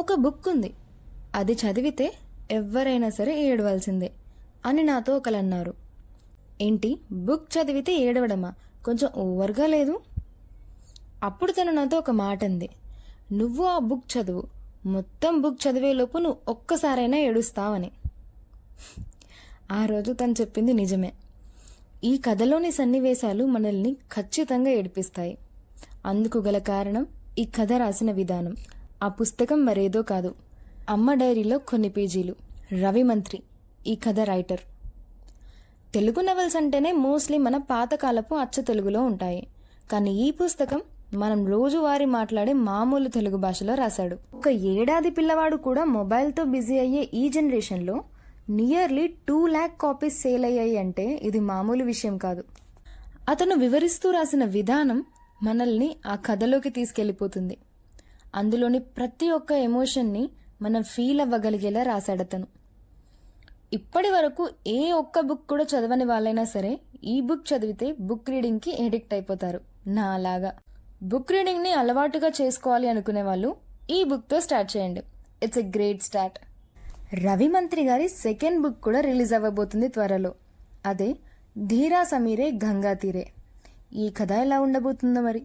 ఒక బుక్ ఉంది, అది చదివితే ఎవరైనా సరే ఏడవలసిందే అని నాతో ఒకలన్నారు. ఏంటి, బుక్ చదివితే ఏడవడమా? కొంచెం ఓవర్గా లేదు? అప్పుడు తను నాతో ఒక మాట అంది, నువ్వు ఆ బుక్ చదువు, మొత్తం బుక్ చదివేలోపు నువ్వు ఒక్కసారైనా ఏడుస్తావని. ఆ రోజు తను చెప్పింది నిజమే. ఈ కథలోని సన్నివేశాలు మనల్ని ఖచ్చితంగా ఏడిపిస్తాయి. అందుకు గల కారణం ఈ కథ రాసిన విధానం. ఆ పుస్తకం మరేదో కాదు, అమ్మ డైరీలో కొన్ని పేజీలు. రవి మంత్రి ఈ కథ రైటర్. తెలుగు నవల్స్ అంటేనే మోస్ట్లీ మన పాతకాలపు అచ్చ తెలుగులో ఉంటాయి. కానీ ఈ పుస్తకం మనం రోజువారీ మాట్లాడే మామూలు తెలుగు భాషలో రాశాడు. ఒక ఏడాది పిల్లవాడు కూడా మొబైల్తో బిజీ అయ్యే ఈ జనరేషన్లో నియర్లీ 2 lakh కాపీస్ సేల్ అయ్యాయి అంటే ఇది మామూలు విషయం కాదు. అతను వివరిస్తూ రాసిన విధానం మనల్ని ఆ కథలోకి తీసుకెళ్లిపోతుంది. అందులోని ప్రతి ఒక్క ఎమోషన్ని మనం ఫీల్ అవ్వగలిగేలా రాశాడతను. ఇప్పటి వరకు ఏ ఒక్క బుక్ కూడా చదవని వాళ్ళైనా సరే ఈ బుక్ చదివితే బుక్ రీడింగ్కి ఎడిక్ట్ అయిపోతారు. నా అలాగా బుక్ రీడింగ్ని అలవాటుగా చేసుకోవాలి అనుకునే వాళ్ళు ఈ బుక్తో స్టార్ట్ చేయండి. It's a great start. Ravi మంత్రి గారి సెకండ్ బుక్ కూడా రిలీజ్ అవ్వబోతుంది త్వరలో. అదే ధీరా సమీరే గంగా తీరే. ఈ కథ ఎలా ఉండబోతుందో మరి.